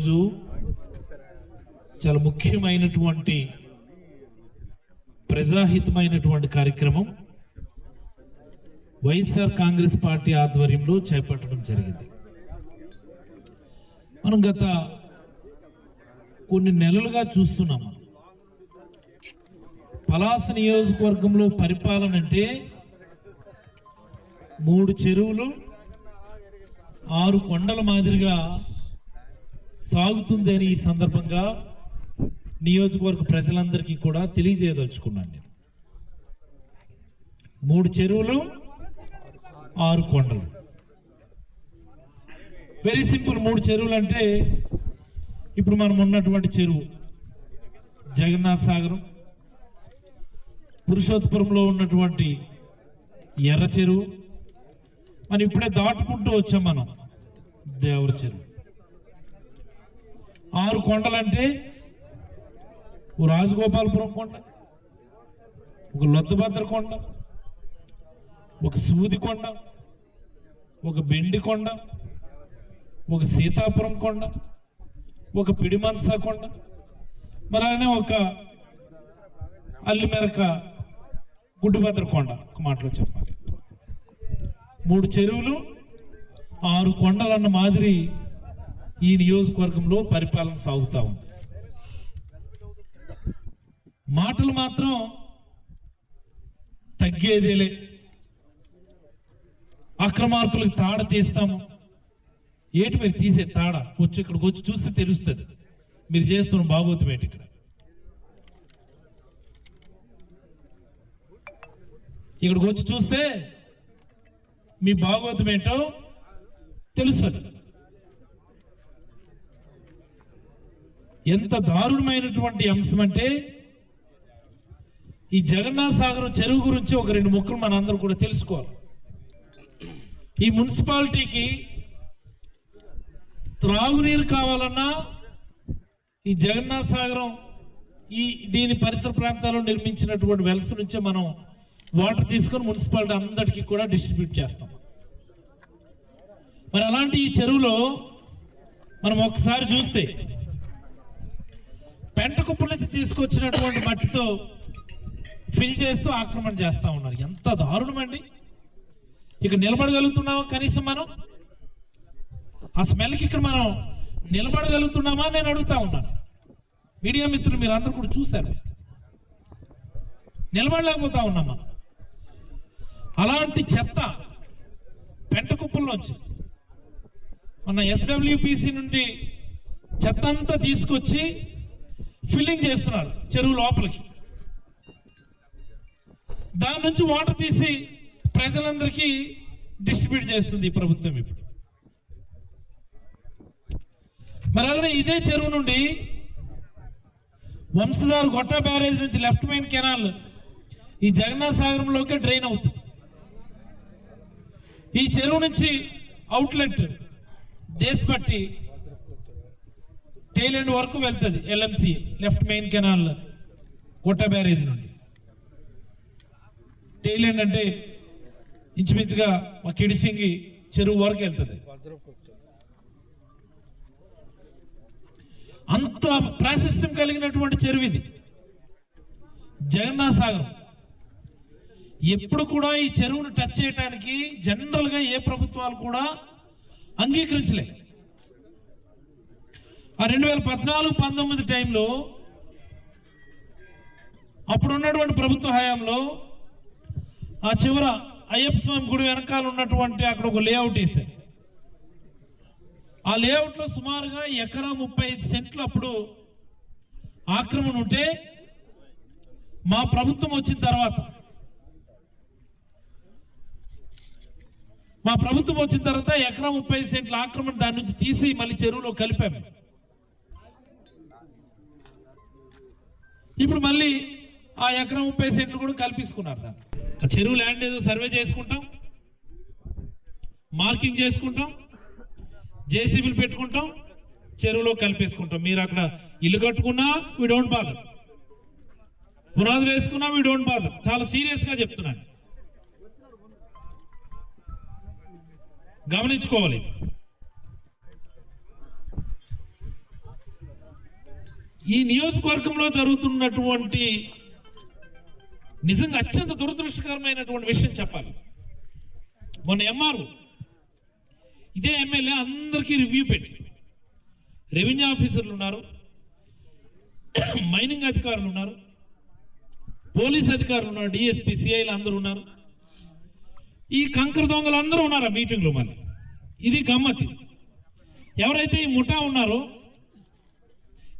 ఈరోజు చాలా ముఖ్యమైనటువంటి ప్రజాహితమైనటువంటి కార్యక్రమం వైఎస్ఆర్ కాంగ్రెస్ పార్టీ ఆధ్వర్యంలో చేపట్టడం జరిగింది. మనం గత కొన్ని నెలలుగా చూస్తున్నాము, పలాస నియోజకవర్గంలో పరిపాలన అంటే 3 చెరువులు 6 కొండల మాదిరిగా సాగుతుందని ఈ సందర్భంగా నియోజకవర్గ ప్రజలందరికీ కూడా తెలియజేయదలుచుకున్నాను. నేను 3 చెరువులు 6 కొండలు, వెరీ సింపుల్. 3 చెరువులు అంటే ఇప్పుడు మనం ఉన్నటువంటి చెరువు జగన్నాథ సాగరం, పురుషోత్తపురంలో ఉన్నటువంటి ఎర్ర చెరువు, మనం ఇప్పుడే దాటుకుంటూ వచ్చాం మనం దేవర చెరువు. 6 కొండలంటే ఒక రాజగోపాలపురం కొండ, ఒక లొద్దభద్ర కొండ, ఒక సూది కొండ, ఒక బెండి కొండ, ఒక సీతాపురం కొండ, ఒక పిడిమన్సా కొండ, మరి అలానే ఒక అల్లిమెరక గుడ్డుభద్ర కొండ. ఒక మాటలో చెప్పాలి, 3 చెరువులు 6 కొండలు అన్న మాదిరి ఈ నియోజకవర్గంలో పరిపాలన సాగుతా ఉంది. మాటలు మాత్రం తగ్గేదేలే. అక్రమార్కులకు తాడ తీస్తాము. ఏటి మీరు తీసే తాడ? వచ్చి ఇక్కడికి వచ్చి చూస్తే తెలుస్తుంది మీరు చేస్తున్న బాగోతం ఏంటి. ఇక్కడికి వచ్చి చూస్తే మీ బాగోతం ఏంటో తెలుస్తుంది. ఎంత దారుణమైనటువంటి అంశం అంటే, ఈ జగన్నాథ సాగరం చెరువు గురించి ఒక 2 ముక్కలు మనందరూ కూడా తెలుసుకోవాలి. ఈ మున్సిపాలిటీకి త్రాగునీరు కావాలన్నా ఈ జగన్నాథ సాగరం దీని పరిసర ప్రాంతాల్లో నిర్మించినటువంటి వెల్స్ నుంచే మనం వాటర్ తీసుకొని మున్సిపాలిటీ అందరికీ కూడా డిస్ట్రిబ్యూట్ చేస్తాం. మరి అలాంటి ఈ చెరువులో మనం ఒకసారి చూస్తే పెంట కుప్పల నుంచి తీసుకొచ్చినటువంటి మట్టితో ఫిల్ చేస్తూ ఆక్రమణ చేస్తూ ఉన్నారు. ఎంత దారుణం అండి! ఇక్కడ నిలబడగలుగుతున్నామా కనీసం? మనం ఆ స్మెల్కి ఇక్కడ మనం నిలబడగలుగుతున్నామా నేను అడుగుతా ఉన్నాను. మీడియా మిత్రులు మీరు అందరూ కూడా చూశారు, నిలబడలేకపోతా ఉన్నాం మనం. అలాంటి చెత్త పెంట కుప్పల్లోంచి మన SWPC నుండి చెత్త అంతా తీసుకొచ్చి ఫిల్లింగ్ చేస్తున్నారు చెరువు లోపలికి. దాని నుంచి వాటర్ తీసి ప్రజలందరికీ డిస్ట్రిబ్యూట్ చేస్తుంది ఈ ప్రభుత్వం ఇప్పుడు. మరి అలానే ఇదే చెరువు నుండి వంశధార గొట్టా బ్యారేజ్ నుంచి లెఫ్ట్ మెయిన్ కెనాల్ ఈ జగన్నాథ సాగరంలోకి డ్రైన్ అవుతుంది. ఈ చెరువు నుంచి అవుట్లెట్ దేశపట్టి టైల్ ఎండ్ వరకు వెళ్తుంది LMC left main canal Gotta barrage నుండి. టైల్ ఎండ్ అంటే ఇంచుమించుగా మా కిడిసింగి చెరువు వరకు వెళ్తుంది. అంత ప్రాశస్త్యం కలిగినటువంటి చెరువు ఇది జగన్నాథ సాగరం. ఎప్పుడు కూడా ఈ చెరువును టచ్ చేయడానికి జనరల్గా ఏ ప్రభుత్వాలు కూడా అంగీకరించలే. ఆ 2014-19 టైంలో అప్పుడు ఉన్నటువంటి ప్రభుత్వ హయాంలో ఆ చివర అయ్యప్ప స్వామి గుడి వెనకాల ఉన్నటువంటి అక్కడ ఒక లేఅవుట్ వేశారు. ఆ లేఅవుట్లో సుమారుగా ఎకరా 35 సెంట్లు అప్పుడు ఆక్రమణ ఉంటే, మా ప్రభుత్వం వచ్చిన తర్వాత ఎకరా 30 సెంట్ల ఆక్రమణ దాని నుంచి తీసి మళ్ళీ చెరువులో కలిపాము. ఇప్పుడు మళ్ళీ ఆ ఎకరా 30 సెంట్లు కూడా కల్పించుకున్నారు. దాన్ని ఆ చెరువు ల్యాండ్ ఏదో సర్వే చేసుకుంటాం, మార్కింగ్ చేసుకుంటాం, JCBలు పెట్టుకుంటాం, చెరువులో కలిపేసుకుంటాం. మీరు అక్కడ ఇల్లు కట్టుకున్నా వీ డోంట్ బాదర్, పునాదులు వేసుకున్నా వీ డోంట్ బాదర్. చాలా సీరియస్గా చెప్తున్నాను, గమనించుకోవాలి. ఈ నియోజకవర్గంలో జరుగుతున్నటువంటి నిజంగా అత్యంత దురదృష్టకరమైనటువంటి విషయం చెప్పాలి. మొన్న ఎంఆర్ఓ ఇదే ఎమ్మెల్యే అందరికీ రివ్యూ పెట్టి, రెవెన్యూ ఆఫీసర్లు ఉన్నారు, మైనింగ్ అధికారులు ఉన్నారు, పోలీస్ అధికారులు ఉన్నారు, డిఎస్పీ సిఐలు అందరూ ఉన్నారు, ఈ కంకర దొంగలు అందరూ ఉన్నారు ఆ మీటింగ్లో. మళ్ళీ ఇది గమ్మతి. ఎవరైతే ఈ ముఠా ఉన్నారో,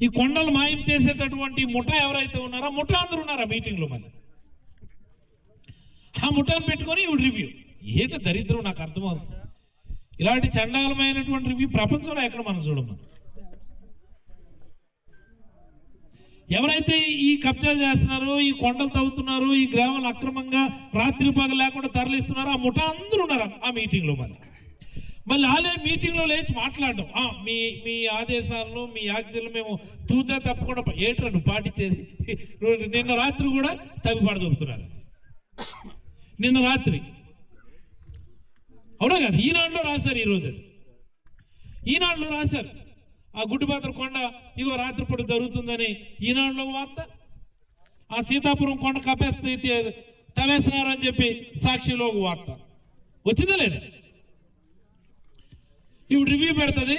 ఈ కొండలు మాయం చేసేటటువంటి ముఠా ఎవరైతే ఉన్నారో ముఠా అందరూ ఉన్నారు ఆ మీటింగ్లో. మళ్ళీ ఆ ముఠాను పెట్టుకొని ఇవి రివ్యూ. ఏంటో దరిద్రం నాకు అర్థమవుతుంది. ఇలాంటి చండాలమైనటువంటి రివ్యూ ప్రపంచంలో ఎక్కడ మనం చూడము. ఎవరైతే ఈ కబ్జాలు చేస్తున్నారో, ఈ కొండలు తవ్వుతున్నారో, ఈ గ్రామాలు అక్రమంగా రాత్రి పగలు లేకుండా తరలిస్తున్నారో ఆ ముఠా అందరూ ఉన్నారు ఆ మీటింగ్లో. మళ్ళీ వాళ్ళే మీటింగ్లో లేచి మాట్లాడడం, మీ ఆదేశాలను మీ ఆజ్ఞలు మేము తూచా తప్పకుండా ఏంట్రా నువ్వు పాటించేది. నిన్న రాత్రి కూడా తవ్విపడదొరుకుతున్నారు. నిన్న రాత్రి అవునా కదా, ఈనాడులో రాశారు. ఈరోజు ఈనాడులో రాశారు ఆ గుడ్డిపాత్ర కొండ ఇగో రాత్రిపూట జరుగుతుందని ఈనాడులో వార్త. ఆ సీతాపురం కొండ కప్పేస్తే తవ్వేస్తున్నారు అని చెప్పి సాక్షిలో వార్త వచ్చిందా లేదా? ఇప్పుడు రివ్యూ పెడుతుంది,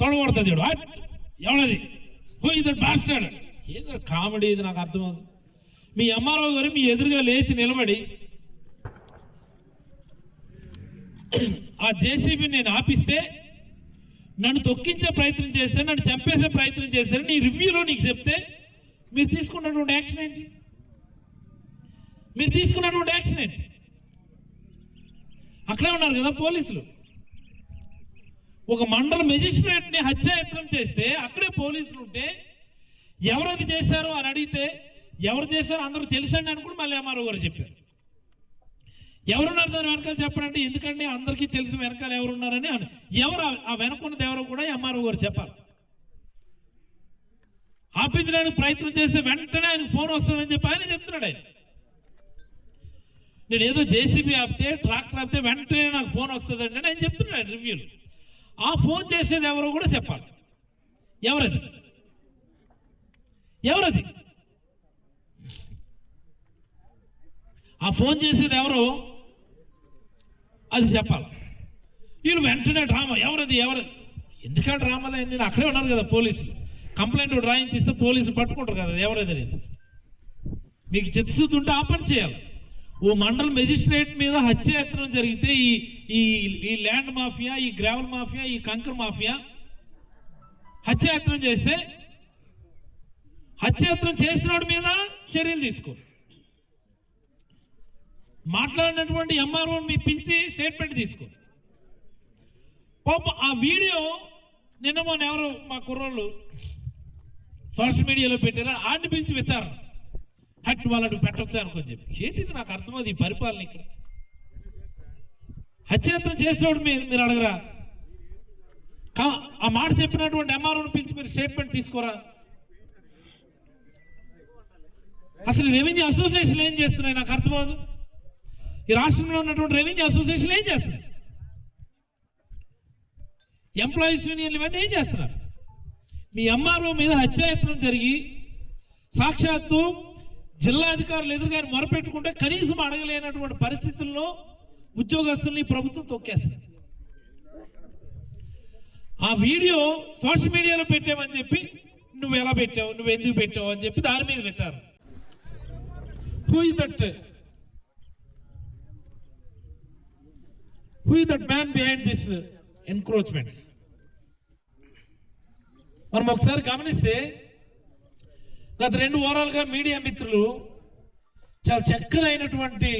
తొడగొడుతుంది. ఎవడది ఇది బాస్టాడు. ఏదో కామెడీ ఇది నాకు అర్థమవుతుంది. మీ ఎంఆర్ఓ గారు మీ ఎదురుగా లేచి నిలబడి ఆ జేసీబీ నేను ఆపిస్తే, నన్ను తొక్కించే ప్రయత్నం చేస్తే, నన్ను చంపేసే ప్రయత్నం చేశారు, నీ రివ్యూలో నీకు చెప్తే మీరు తీసుకున్నటువంటి యాక్షన్ ఏంటి? మీరు తీసుకున్నటువంటి యాక్షన్ ఏంటి? అక్కడే ఉన్నారు కదా పోలీసులు. ఒక మండల మెజిస్ట్రేట్ని హత్యాయత్నం చేస్తే అక్కడే పోలీసులు ఉంటే ఎవరది చేశారు అని అడిగితే ఎవరు చేశారో అందరూ తెలుసండి అని కూడా మళ్ళీ ఎంఆర్ఓ గారు చెప్పారు. ఎవరున్నారు దాని వెనకాల చెప్పండి, ఎందుకంటే అందరికీ తెలుసు వెనకాల ఎవరున్నారని. ఎవరు ఆ వెనకున్నది ఎవరో కూడా ఎంఆర్ఓ గారు చెప్పాలి. ఆపించడానికి ప్రయత్నం చేస్తే వెంటనే ఆయన ఫోన్ వస్తుందని చెప్పి ఆయన చెప్తున్నాడు. ఆయన నేను ఏదో జేసీబీ ఆపితే, ట్రాక్టర్ ఆపితే వెంటనే నాకు ఫోన్ వస్తుందండి అని ఆయన చెప్తున్నాడు రివ్యూలు. ఆ ఫోన్ చేసేది ఎవరో కూడా చెప్పాలి. ఎవరది? ఎవరది? ఆ ఫోన్ చేసేది ఎవరు అది చెప్పాలి. వీళ్ళు వెంటనే డ్రామా, ఎవరది ఎవరది? ఎందుకంటే డ్రామాలో నేను అక్కడే ఉన్నారు కదా పోలీసులు. కంప్లైంట్ డ్రాయింగ్ ఇస్తే పోలీసులు పట్టుకుంటారు కదా ఎవరైతే లేదు. మీకు చిత్తశుద్ధి ఉంటే ఆ పని చేయాలి. ఓ మండల మెజిస్ట్రేట్ మీద హత్యాయత్నం జరిగితే ఈ ల్యాండ్ మాఫియా, ఈ గ్రావెల్ మాఫియా, ఈ కంకర్ మాఫియా హత్యాయత్నం చేస్తే హత్యాయత్నం చేసినోడి మీద చర్యలు తీసుకో. మాట్లాడినటువంటి ఎంఆర్ఓని మీ పిలిచి స్టేట్మెంట్ తీసుకో. పాపం ఆ వీడియో నిన్న మొన్న ఎవరు మా కుర్రోళ్ళు సోషల్ మీడియాలో పెట్టారా, ఆడిని పిలిచి విచారణ హట్ వాళ్ళని పెట్టొచ్చా అనుకొని చెప్పి. ఏంటిది నాకు అర్థమవుతుంది ఈ పరిపాలన. ఇక్కడ హత్యాయత్నం చేసినోడు మీరు అడగరా? ఆ మాట చెప్పినటువంటి ఎంఆర్ఓని పిలిచి మీరు స్టేట్మెంట్ తీసుకోరా? అసలు రెవెన్యూ అసోసియేషన్ ఏం చేస్తున్నాయి నాకు అర్థమవుతుంది. ఈ రాష్ట్రంలో ఉన్నటువంటి రెవెన్యూ అసోసియేషన్ ఏం చేస్తున్నాయి? ఎంప్లాయీస్ యూనియన్లు ఇవన్నీ ఏం చేస్తున్నారు? మీ ఎంఆర్ఓ మీద హత్యాయత్నం జరిగి సాక్షాత్తు జిల్లాధికారులు ఎదురుగాని మొరపెట్టుకుంటే కనీసం అడగలేనటువంటి పరిస్థితుల్లో ఉద్యోగస్తుల్ని ప్రభుత్వం తొక్కేస్తుంది. ఆ వీడియో సోషల్ మీడియాలో పెట్టామని చెప్పి నువ్వు ఎలా పెట్టావు, నువ్వు ఎందుకు పెట్టావు అని చెప్పి దాని మీద విచారణ. Who is that man behind this encroachments? మనం ఒకసారి గమనిస్తే గత 2 వారాలుగా మీడియా మిత్రులు చాలా చక్కనైనటువంటి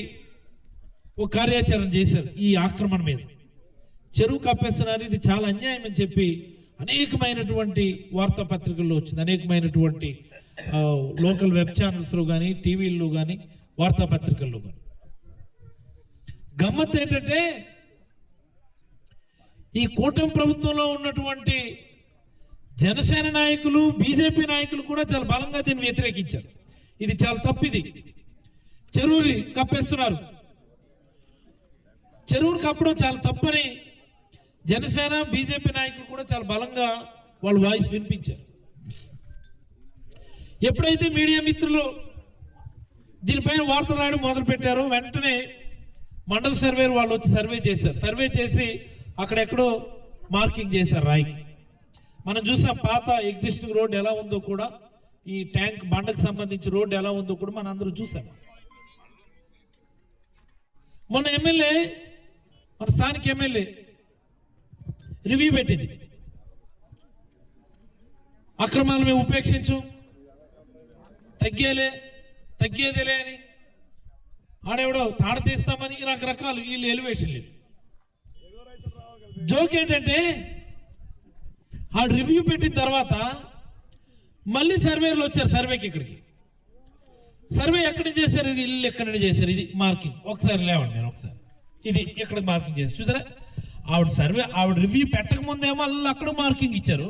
ఒక కార్యాచరణ చేశారు ఈ ఆక్రమణ మీద. చెరువు కప్పేస్తున్నారు, ఇది చాలా అన్యాయం అని చెప్పి అనేకమైనటువంటి వార్తాపత్రికల్లో వచ్చింది. అనేకమైనటువంటి లోకల్ వెబ్ ఛానల్స్లో కానీ, టీవీల్లో కానీ, వార్తాపత్రికల్లో కానీ. గమ్మత్ ఏంటంటే ఈ కూటమి ప్రభుత్వంలో ఉన్నటువంటి జనసేన నాయకులు, బీజేపీ నాయకులు కూడా చాలా బలంగా దీన్ని వ్యతిరేకించారు. ఇది చాలా తప్పిది, చెరువుని కప్పేస్తున్నారు, చెరువుని కప్పడం చాలా తప్పని జనసేన బీజేపీ నాయకులు కూడా చాలా బలంగా వాళ్ళు వాయిస్ వినిపించారు. ఎప్పుడైతే మీడియా మిత్రులు దీనిపైన వార్తలు రాయడం మొదలు పెట్టారో వెంటనే మండల సర్వేర్ వాళ్ళు వచ్చి సర్వే చేశారు. సర్వే చేసి అక్కడెక్కడో మార్కింగ్ చేశారు రాయికి. మనం చూసాం పాత ఎగ్జిస్టింగ్ రోడ్ ఎలా ఉందో కూడా, ఈ ట్యాంక్ బండకు సంబంధించి రోడ్డు ఎలా ఉందో కూడా మనం అందరూ చూసాం. మొన్న ఎమ్మెల్యే, మన స్థానిక ఎమ్మెల్యే రివ్యూ పెట్టింది, అక్రమాలు మేము ఉపేక్షించు, తగ్గేదేలే అని, ఆడెవడో తాడ తీస్తామని రకరకాలు వీళ్ళు ఎలివేషన్లు. జోక్ ఏంటంటే ఆ రివ్యూ పెట్టిన తర్వాత మళ్ళీ సర్వేలు వచ్చారు సర్వేకి. ఇక్కడికి సర్వే ఎక్కడి నుంచి చేశారు, ఇది ఇల్లు ఎక్కడి నుంచి చేశారు, ఇది మార్కింగ్ ఒకసారి లేవండి నేను ఒకసారి ఇది ఎక్కడ మార్కింగ్ చేసి చూసారా. ఆవిడ రివ్యూ పెట్టక ముందేమో మళ్ళీ అక్కడ మార్కింగ్ ఇచ్చారు.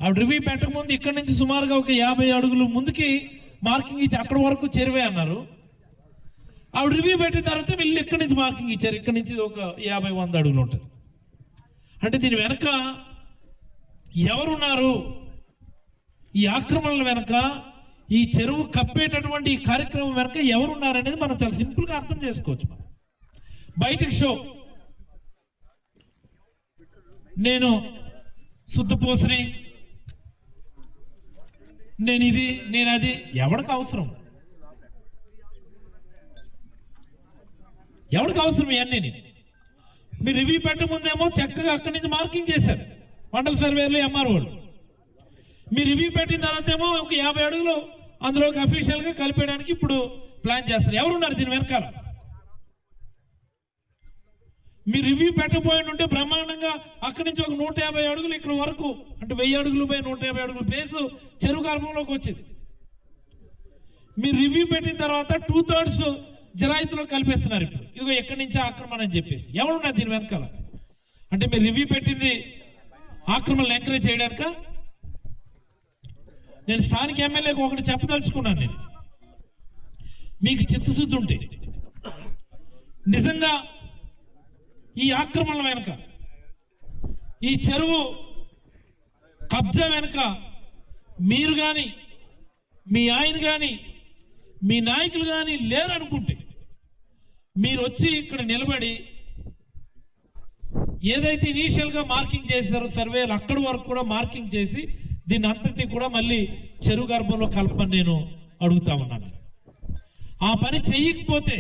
ఆవిడ రివ్యూ పెట్టక ముందు ఇక్కడ నుంచి సుమారుగా ఒక 50 అడుగులు ముందుకి మార్కింగ్ ఇచ్చి అక్కడ వరకు చేరువే అన్నారు. ఆవిడ రివ్యూ పెట్టిన తర్వాత వీళ్ళు ఎక్కడి నుంచి మార్కింగ్ ఇచ్చారు, ఇక్కడ నుంచి ఒక 50-100 అడుగులు ఉంటుంది. అంటే దీని వెనక ఎవరున్నారు, ఈ ఆక్రమణల వెనక, ఈ చెరువు కప్పేటటువంటి ఈ కార్యక్రమం వెనక ఎవరున్నారనేది మనం చాలా సింపుల్గా అర్థం చేసుకోవచ్చు. మనం బయటికి షో, నేను శుద్ధపోసని, నేను ఇది, నేను అది, ఎవరికి అవసరం ఇవన్నీ. మీరు రివ్యూ పెట్టముందేమో చక్కగా అక్కడి నుంచి మార్కింగ్ చేశారు మండల సర్వేలు ఎంఆర్ వాళ్ళు. మీరు రివ్యూ పెట్టిన తర్వాత ఏమో ఒక 50 అడుగులు అందులోకి అఫీషియల్గా కలిపేయడానికి ఇప్పుడు ప్లాన్ చేస్తారు. ఎవరున్నారు దీని వెనకాల? మీరు రివ్యూ పెట్టబోయి ఉంటే బ్రహ్మాండంగా అక్కడి నుంచి ఒక 150 అడుగులు ఇక్కడ వరకు, అంటే 1000 అడుగులు పై 150 అడుగులు ప్లేసు చెరువు గర్భంలోకి వచ్చింది. మీరు రివ్యూ పెట్టిన తర్వాత 2/3 జరాయితీలో కలిపేస్తున్నారు. ఇప్పుడు ఇదిగో ఎక్కడి నుంచి ఆక్రమణ అని చెప్పేసి. ఎవరున్నారు దీని వెనకాల? అంటే మీరు రివ్యూ పెట్టింది ఆక్రమణలు ఎంకరేజ్ చేయడానిక? నేను స్థానిక ఎమ్మెల్యేకి ఒకటి చెప్పదలుచుకున్నాను. నేను మీకు చిత్తశుద్ధి ఉంటే నిజంగా ఈ ఆక్రమణల వెనుక, ఈ చెరువు కబ్జా వెనుక మీరు కానీ, మీ ఆయన కానీ, మీ నాయకులు కానీ లేరనుకుంటే మీరు వచ్చి ఇక్కడ నిలబడి ఏదైతే ఇనీషియల్గా మార్కింగ్ చేశారో సర్వేలు అక్కడి వరకు కూడా మార్కింగ్ చేసి దీన్ని అంతటి కూడా మళ్ళీ చెరువు గర్భంలో కలపని నేను అడుగుతా ఉన్నాను. ఆ పని చేయకపోతే,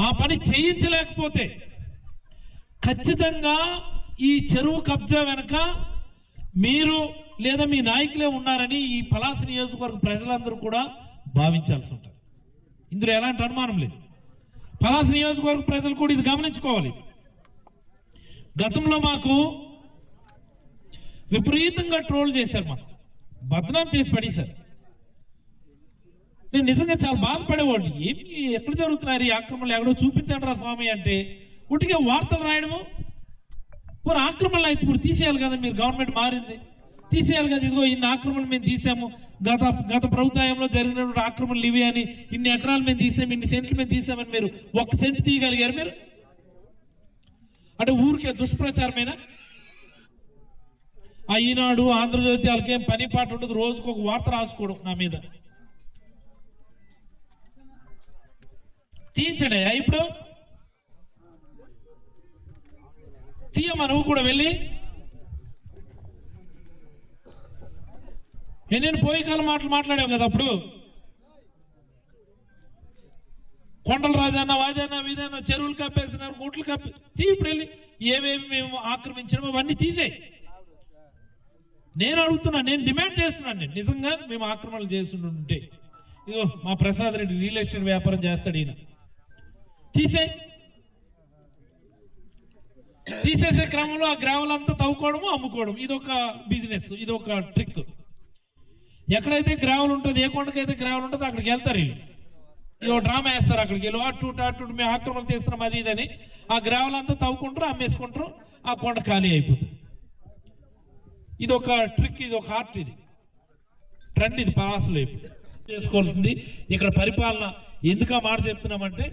ఆ పని చేయించలేకపోతే ఖచ్చితంగా ఈ చెరువు కబ్జా వెనక మీరు లేదా మీ నాయకులే ఉన్నారని ఈ పలాస నియోజకవర్గ ప్రజలందరూ కూడా భావించాల్సి ఉంటుంది. ఇందులో ఎలాంటి అనుమానం లేదు. పలాస నియోజకవర్గ ప్రజలు కూడా ఇది గమనించుకోవాలి. గతంలో మాకు విపరీతంగా ట్రోల్ చేశారు, మాకు బదనాం చేసి పడేశారు. నేను నిజంగా చాలా బాధపడేవాడిని. ఏమి ఎక్కడ జరుగుతున్నారు ఈ ఆక్రమణలు, ఎక్కడో చూపించండి రా స్వామి అంటే ఉట్టిగా వార్తలు రాయడము. మరి ఆక్రమణలు అయితే ఇప్పుడు తీసేయాలి కదా, మీరు గవర్నమెంట్ మారింది, తీసేయాలి కదా. ఇదిగో ఇన్ని ఆక్రమణలు మేము తీసాము, గత ప్రభుత్వంలో జరిగినటువంటి ఆక్రమణలు ఇవి అని, ఇన్ని ఎకరాలు మేము తీసాము, ఇన్ని సెంట్లు మేము తీసామని మీరు 1 సెంట్ తీయగలిగారు మీరు? అంటే ఊరికే దుష్ప్రచారమేనా? ఆ ఈనాడు, ఆంధ్రజ్యోతి వాళ్ళకేం పని పాట ఉండదు, రోజుకు ఒక వార్త రాసుకోవడం నా మీద. తీయించడే ఇప్పుడు? తీయమ్మా నువ్వు కూడా వెళ్ళి. నేను పోయి కాలం మాట్లాడావు కదా అప్పుడు. కొండల రాజన్న, వాజన్న, వీదన్న చెరువులు కప్పేస్తున్నారు, మూటలు కప్పి తీ. ఇప్పుడు వెళ్ళి ఏమేమి మేము ఆక్రమించడం అవన్నీ తీసే. నేను అడుగుతున్నా, నేను డిమాండ్ చేస్తున్నాను. నేను నిజంగా మేము ఆక్రమణలు చేస్తుంటే, ఇదిగో మా ప్రసాద్ రెడ్డి రియల్ ఎస్టేట్ వ్యాపారం చేస్తాడు, ఈయన తీసేసే క్రమంలో ఆ గ్రావెలంతా తవ్వుకోవడము, అమ్ముకోవడం, ఇదొక బిజినెస్, ఇదొక ట్రిక్. ఎక్కడైతే గ్రావెల్ ఉంటుంది, ఏ కొండకైతే గ్రావెల్ ఉంటుందో అక్కడికి వెళ్తారు వీళ్ళు. ఇదో డ్రామా వేస్తారు అక్కడికి వెళ్ళి, అటు మేము ఆక్రమణలు తీస్తున్నాం అది ఇదని. ఆ గ్రావెల్ అంతా తవ్వుకుంటారు, అమ్మేసుకుంటారు, ఆ కొండ ఖాళీ అయిపోతుంది. ఇది ఒక ట్రిక్, ఇది ఒక ఆర్ట్, ఇది ట్రెండ్, ఇది పలాసలో ఇప్పుడు చేసుకోవాల్సింది. ఇక్కడ పరిపాలన ఎందుకు ఆ మాట చెప్తున్నామంటే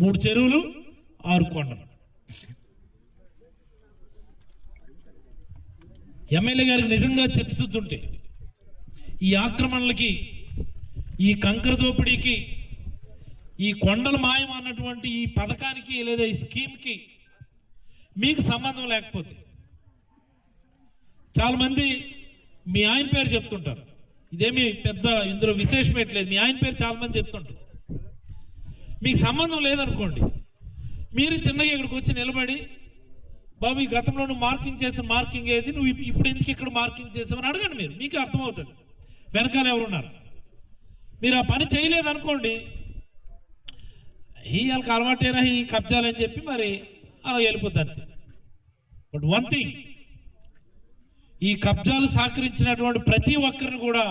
3 చెరువులు 6 కొండలు. ఎమ్మెల్యే గారికి నిజంగా చిత్తశుద్ధి ఈ ఆక్రమణలకి, ఈ కంకర దోపిడీకి, ఈ కొండల మాయం అన్నటువంటి ఈ పథకానికి లేదా ఈ స్కీమ్కి మీకు సంబంధం లేకపోతే, చాలామంది మీ ఆయన పేరు చెప్తుంటారు, ఇదేమి పెద్ద ఇందులో విశేషం పెట్టలేదు, మీ ఆయన పేరు చాలామంది చెప్తుంటారు. మీకు సంబంధం లేదనుకోండి, మీరు తిన్నగా ఇక్కడికి వచ్చి నిలబడి, బాబు ఈ గతంలో నువ్వు మార్కింగ్ చేసిన మార్కింగ్ ఏది, నువ్వు ఇప్పుడు ఎందుకు ఇక్కడ మార్కింగ్ చేసావని అడగండి. మీరు మీకు అర్థమవుతుంది వెనకాల ఎవరున్నారు. మీరు ఆ పని చేయలేదనుకోండి, వాళ్ళకి అలవాటైనా ఈ కబ్జాలని చెప్పి మరి అలా వెళ్ళిపోద్ది. బట్ వన్ థింగ్, ఈ కబ్జాలు సహకరించినటువంటి ప్రతి ఒక్కరిని కూడా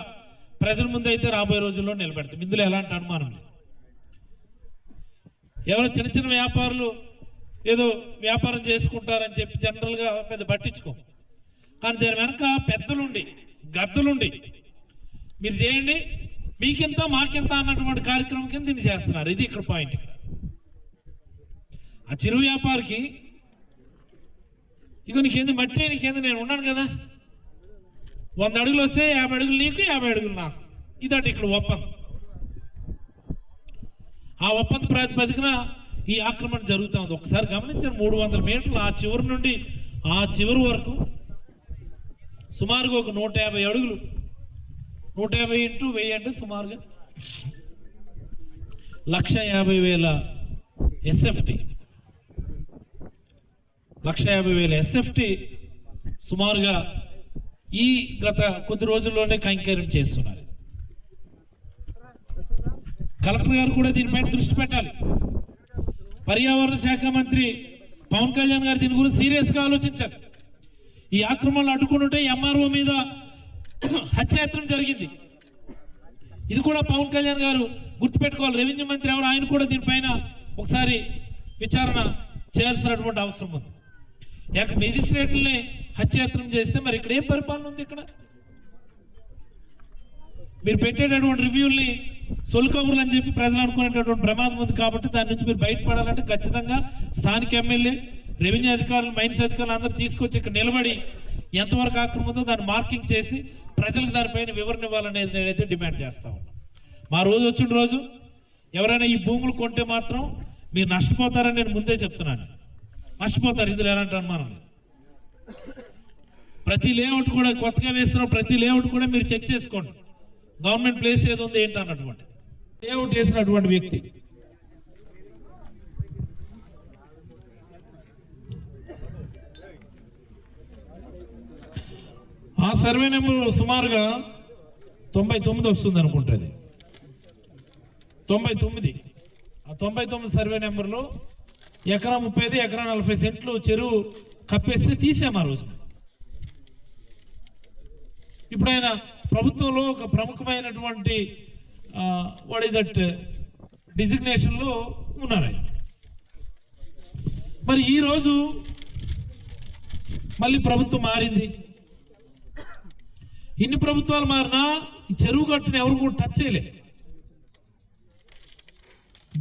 ప్రజల ముందైతే రాబోయే రోజుల్లో నిలబెడతాం. ఇందులో ఎలాంటి అనుమానం లేదు. ఎవరో చిన్న చిన్న వ్యాపారులు ఏదో వ్యాపారం చేసుకుంటారని చెప్పి జనరల్గా పెద్ద పట్టించుకో, కానీ దాని వెనక పెద్దలుండి గద్దలుండి మీరు చేయండి, మీకింత మాకింత అన్నటువంటి కార్యక్రమం కింద దీన్ని చేస్తున్నారు. ఇది ఇక్కడ పాయింట్. ఆ చిరు వ్యాపారికి ఇక నీకేంది మట్టి, నీకేంది నేను ఉన్నాను కదా, 100 అడుగులు వస్తే 50 అడుగులు నీకు, 50 అడుగులు నాకు, ఇదట ఇక్కడ ఒప్పందం. ఆ ఒప్పంద ప్రాతిపదికన ఈ ఆక్రమణ జరుగుతూ ఉంది. ఒకసారి గమనించారు, 300 మీటర్లు ఆ చివరి నుండి ఆ చివరి వరకు సుమారుగా ఒక 150 అడుగులు, 150 ఇంటూ 1000 అంటే సుమారుగా 1,50,000 ఎస్ఎఫ్టీ, 1,50,000 ఎస్ఎఫ్టీ సుమారుగా ఈ గత కొద్ది రోజుల్లోనే కైంకర్యం చేస్తున్నారు. కలెక్టర్ గారు కూడా దీనిపైన దృష్టి పెట్టాలి. పర్యావరణ శాఖ మంత్రి పవన్ కళ్యాణ్ గారు దీని గురించి సీరియస్గా ఆలోచించారు. ఈ ఆక్రమణలు అడ్డుకుంటుంటే ఎంఆర్ఓ మీద హత్యాయత్నం జరిగింది. ఇది కూడా పవన్ కళ్యాణ్ గారు గుర్తుపెట్టుకోవాలి. రెవెన్యూ మంత్రి ఎవరు, ఆయన కూడా దీనిపైన ఒకసారి విచారణ చేయాల్సినటువంటి అవసరం ఉంది. మెజిస్ట్రేట్లని హత్యాయత్నం చేస్తే మరి ఇక్కడ ఏం పరిపాలన ఉంది? ఇక్కడ మీరు పెట్టేటటువంటి రివ్యూల్ని సొల్కబుర్లు అని చెప్పి ప్రజలు అనుకునేటటువంటి ప్రమాదం ఉంది. కాబట్టి దాని నుంచి మీరు బయటపడాలంటే ఖచ్చితంగా స్థానిక ఎమ్మెల్యే, రెవెన్యూ అధికారులు, మైన్స్ అధికారులు అందరూ తీసుకొచ్చి ఇక్కడ నిలబడి ఎంతవరకు ఆక్రమణ ఉందో దాన్ని మార్కింగ్ చేసి ప్రజలకు దానిపైన వివరణ ఇవ్వాలనేది నేనైతే డిమాండ్ చేస్తా ఉన్నాను. మా రోజు వచ్చిన రోజు ఎవరైనా ఈ భూములు కొంటే మాత్రం మీరు నష్టపోతారని నేను ముందే చెప్తున్నాను. నష్టపోతారు, ఇందులో ఎలాంటి అనుమానం లేదు. ప్రతి లేఅవుట్ కూడా కొత్తగా వేస్తున్న ప్రతి లేఅవుట్ కూడా మీరు చెక్ చేసుకోండి, గవర్నమెంట్ ప్లేస్ ఏది ఉంది ఏంటి అన్నటువంటి లేఅవుట్ వేసినటువంటి వ్యక్తి. ఆ సర్వే నెంబర్ సుమారుగా 99 వస్తుంది అనుకుంటుంది. 99. ఆ 99 సర్వే నెంబర్లో ఎకరా 35, ఎకరా 40 సెంట్లు చెరువు కప్పేస్తే తీసాము ఆ రోజు. ఇప్పుడు ఆయన ప్రభుత్వంలో ఒక ప్రముఖమైనటువంటి వాట్ ఇస్ దట్ డిజిగ్నేషన్లో ఉన్నారు ఆయన. మరి ఈరోజు మళ్ళీ ప్రభుత్వం మారింది. ఇన్ని ప్రభుత్వాలు మారినా ఈ చెరువు గట్టుని ఎవరు కూడా టచ్ చేయలే.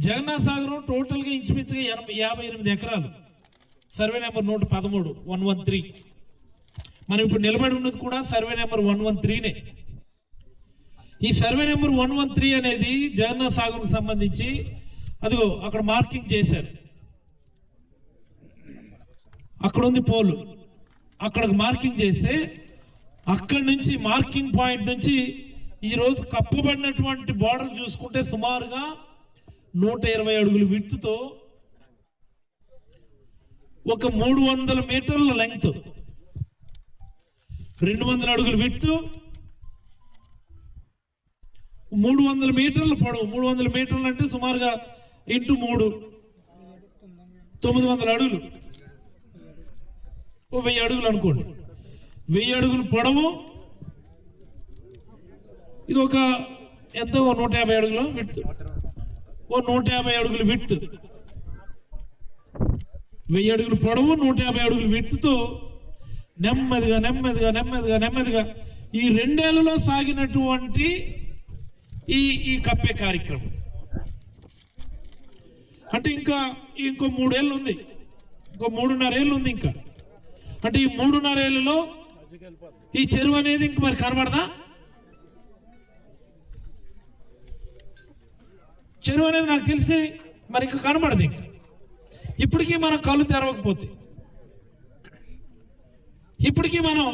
జగన్నాథ్ సాగరం టోటల్గా ఇంచుమించుగా 58 ఎకరాలు, సర్వే నెంబర్ 113 113. మనం ఇప్పుడు నిలబడి ఉన్నది కూడా సర్వే నెంబర్ 113నే. ఈ సర్వే నెంబర్ 113 అనేది జగన్నాథ్ సాగర్కు సంబంధించి అదిగో అక్కడ మార్కింగ్ చేశారు. అక్కడ ఉంది పోలు, అక్కడికి మార్కింగ్ చేస్తే అక్కడి నుంచి మార్కింగ్ పాయింట్ నుంచి ఈరోజు కప్పబడినటువంటి బార్డర్ చూసుకుంటే సుమారుగా 120 అడుగుల విడ్త్తో ఒక 300 మీటర్ల లెంగ్త్, 200 అడుగుల విడ్త్, 300 మీటర్ల పొడవు. 300 మీటర్లు అంటే సుమారుగా ఇంటూ 3 900 అడుగులు, 1000 అడుగులు అనుకోండి. 1000 అడుగులు పొడవు, ఇది ఒక ఎంత 150 అడుగుల విడ్త్, 150 అడుగుల విడ్త్, 1000 అడుగులు పొడవు, 150 అడుగుల విడ్త్తో నెమ్మదిగా నెమ్మదిగా నెమ్మదిగా నెమ్మదిగా ఈ 2 ఏళ్లలో సాగినటువంటి ఈ కప్పే కార్యక్రమం. అంటే ఇంకో 3 ఏళ్ళు ఉంది, ఇంకో 3.5 ఏళ్ళు ఉంది ఇంకా. అంటే ఈ 3.5 ఏళ్లలో ఈ చెరువు అనేది ఇంక మరి కనబడదా? చెరువు అనేది నాకు తెలిసి మరి ఇంకా కనబడదు. ఇంకా ఇప్పటికీ మనం కళ్ళు తెరవకపోతే, ఇప్పటికీ మనం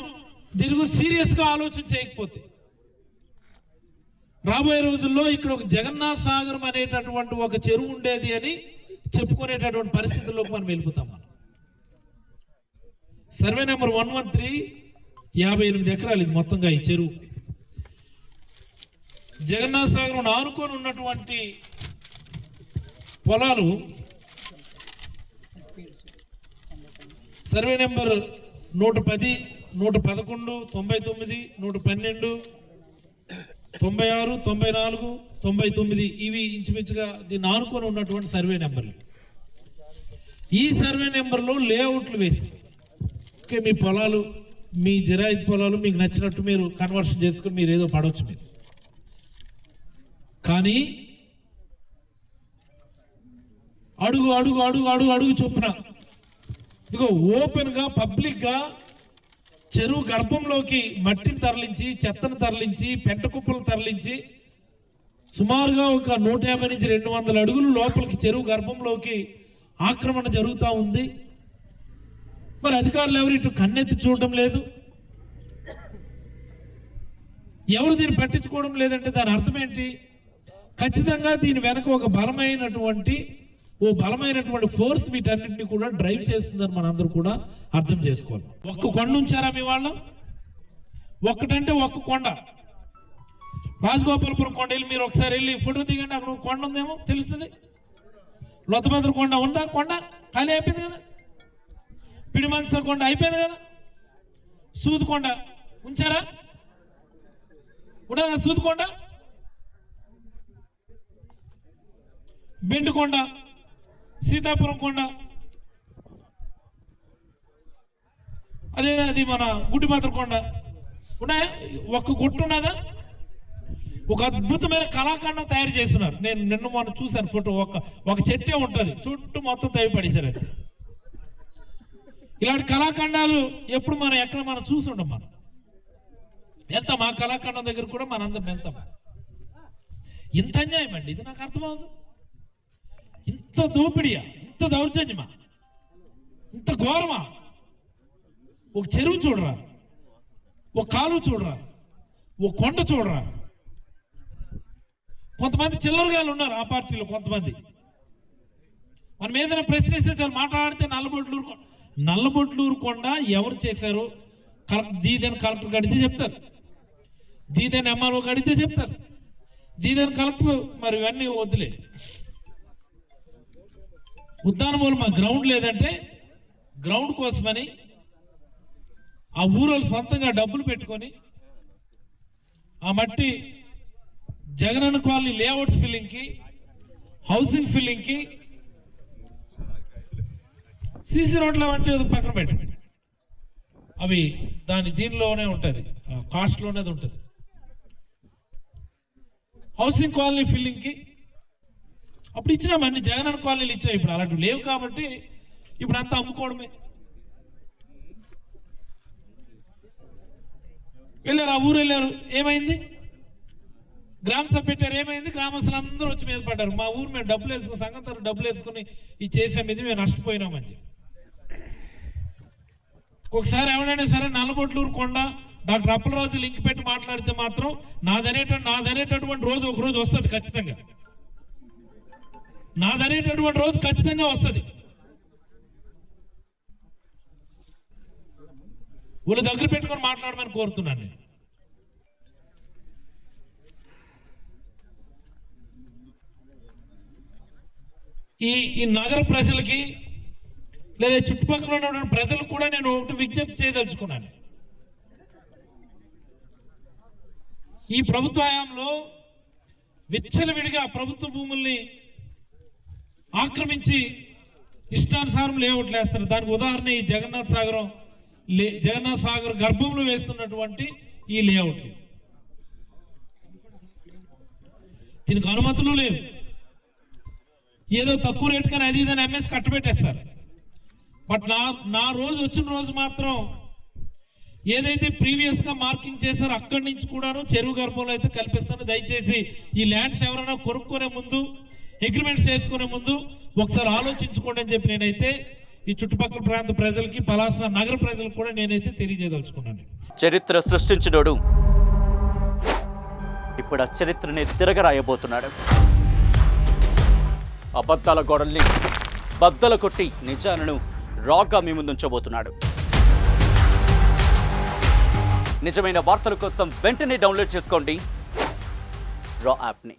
దీని గురించి సీరియస్గా ఆలోచన చేయకపోతే, రాబోయే రోజుల్లో ఇక్కడ ఒక జగన్నాథ సాగరం అనేటటువంటి ఒక చెరువు ఉండేది అని చెప్పుకునేటటువంటి పరిస్థితుల్లోకి మనం వెళ్ళిపోతాం. మనం సర్వే నెంబర్ 113 58 ఎకరాలు ఇది మొత్తంగా ఈ చెరువు. జగన్నాథ సాగరం ఆనుకొని ఉన్నటువంటి పొలాలు సర్వే నెంబర్ 110, 111, 99, 112, 96, 94, 99 ఇవి ఇంచుమించుగా దీన్ని ఆనుకొని ఉన్నటువంటి సర్వే నెంబర్లు. ఈ సర్వే నెంబర్లో లేఅవుట్లు వేసి ఓకే మీ పొలాలు, మీ జిరాయితీ పొలాలు మీకు నచ్చినట్టు మీరు కన్వర్షన్ చేసుకుని మీరు ఏదో పడవచ్చు మీరు. కానీ అడుగు అడుగు అడుగు అడుగు అడుగు చొప్పున ఇదిగో ఓపెన్గా పబ్లిక్గా చెరువు గర్భంలోకి మట్టిని తరలించి, చెత్తను తరలించి, పెంట కుప్పలు తరలించి సుమారుగా ఒక 150 నుంచి 200 అడుగులు లోపలికి చెరువు గర్భంలోకి ఆక్రమణ జరుగుతూ ఉంది. మరి అధికారులు ఎవరు ఇటు కన్నెత్తి చూడడం లేదు, ఎవరు దీన్ని పట్టించుకోవడం లేదంటే దాని అర్థం ఏంటి? ఖచ్చితంగా దీని వెనక ఒక బలమైనటువంటి ఫోర్స్ వీటన్నింటినీ కూడా డ్రైవ్ చేస్తుందని మనందరూ కూడా అర్థం చేసుకోవాలి. ఒక్క కొండ ఉంచారా మీ వాళ్ళు? ఒక్కటంటే ఒక్క కొండ, రాజగోపాలపురం కొండ వెళ్ళి మీరు ఒకసారి వెళ్ళి ఫోటో దిగండి, అక్కడ కొండ ఉందేమో తెలుస్తుంది. లొత్తభద్ర కొండ ఉందా? కొండ ఖాళీ అయిపోయింది కదా. పిడిమన్స కొండ అయిపోయింది కదా. సూదుకొండ ఉంచారా? ఉండదా సూదుకొండ? బెండుకొండ, సీతాపురం కొండ, అది మన గుడ్డిమాత్ర కొండ ఉన్నాయా? ఒక్క గుట్టు ఉన్నదా? ఒక అద్భుతమైన కళాఖండం తయారు చేస్తున్నారు. నేను నిన్న మొన్న చూశాను ఫోటో. ఒక చెట్టే ఉంటుంది, చుట్టూ మొత్తం తవ్వి పడేశారు. అది ఇలాంటి కళాఖండాలు ఎప్పుడు మనం ఎక్కడ మనం చూస్తుండం. మనం వెళ్తాం ఆ కళాఖండం దగ్గర కూడా మనందరం వెళ్తాం. ఇంత అన్యాయం అండి ఇది, నాకు అర్థమవుతుంది. ఇంత దోపిడియా, ఇంత దౌర్జన్యమా, ఇంత ఘోరమా? ఒక చెరువు చూడరా, ఒక కాలువ చూడరా, ఒక కొండ చూడరా. కొంతమంది చిల్లరగాళ్ళు ఉన్నారు ఆ పార్టీలో. కొంతమంది మనం ఏదైనా ప్రశ్నిస్తే చాలు మాట్లాడితే నల్లబొడ్లూరు కొండ ఎవరు చేశారు? దీదని కలెక్టర్ గడితే చెప్తారు, దీదని ఎంఆర్ఓ గడితే చెప్తారు, దీదని కలెక్టర్ మరి ఇవన్నీ వద్దులే. ఉద్దానమూలు మా గ్రౌండ్ లేదంటే గ్రౌండ్ కోసమని ఆ ఊరోళ్ళు సొంతంగా డబ్బులు పెట్టుకొని ఆ మట్టి జగనన్న కాలనీ లేఅవుట్స్ ఫిల్లింగ్కి, హౌసింగ్ ఫిల్లింగ్కి, సీసీ రోడ్ల వంటి పక్కన పెట్టండి, అవి దీనిలోనే ఉంటుంది, కాస్ట్లోనే ఉంటుంది. హౌసింగ్ కాలనీ ఫిల్లింగ్కి అప్పుడు ఇచ్చినాం, అన్ని జగనన్న కాలనీలు ఇచ్చాం. ఇప్పుడు అలాంటివి లేవు కాబట్టి ఇప్పుడు అంతా అమ్ముకోవడమే. వెళ్ళారు, ఆ ఊరు వెళ్ళారు, ఏమైంది? గ్రామ సభ పెట్టారు, ఏమైంది? గ్రామస్తులు అందరూ వచ్చి మీద పడ్డారు. మా ఊరు మేము డబ్బులు వేసుకుని, సంఘం డబ్బులు వేసుకుని ఇది చేసాం, ఇది మేము నష్టపోయినామని. ఒకసారి ఎవరైనా సరే నల్లబొట్లూరు కొండ డాక్టర్ అప్పలరాజు లింక్ పెట్టి మాట్లాడితే మాత్రం నాదనేటటువంటి రోజు ఒక రోజు వస్తుంది ఖచ్చితంగా. నాదనేటటువంటి రోజు ఖచ్చితంగా వస్తుంది. వాళ్ళు దగ్గర పెట్టుకొని మాట్లాడమని కోరుతున్నాను నేను. ఈ నగర ప్రజలకి లేదా చుట్టుపక్కల ఉన్నటువంటి ప్రజలకు కూడా నేను ఒకటి విజ్ఞప్తి చేయదలుచుకున్నాను. ఈ ప్రభుత్వ హయాంలో విచ్చలవిడిగా ప్రభుత్వ భూముల్ని ఆక్రమించి ఇష్టానుసారం లేఅవుట్లు వేస్తారు. దానికి ఉదాహరణ ఈ జగన్నాథ సాగర్ గర్భంలో వేస్తున్నటువంటి ఈ లేఅవుట్లు. దీనికి అనుమతులు లేవు. ఏదో తక్కువ రేటు కానీ అది ఇదని ఎంఎస్ కట్టబెట్టేస్తారు. బట్ నా రోజు వచ్చిన రోజు మాత్రం ఏదైతే ప్రీవియస్గా మార్కింగ్ చేశారో అక్కడి నుంచి కూడాను చెరువు గర్భంలో అయితే కల్పిస్తాను. దయచేసి ఈ ల్యాండ్స్ ఎవరైనా కొనుక్కునే ముందు, అగ్రిమెంట్స్ చేసుకునే ముందు ఒకసారి ఆలోచించుకోండి అని చెప్పి నేనైతే ఈ చుట్టుపక్కల ప్రాంత ప్రజలకి, పలాస నగర ప్రజలకు కూడా నేనైతే తెలియజేయదలుచుకున్నాను. చరిత్ర సృష్టించినోడు ఇప్పుడు ఆ చరిత్రని తిరగరాయబోతున్నాడు. అబద్ధాల గోడల్ని బద్దల కొట్టి నిజాలను రాగా మీ ముందుంచబోతున్నాడు. నిజమైన వార్తల కోసం వెంటనే డౌన్లోడ్ చేసుకోండి రా యాప్ని.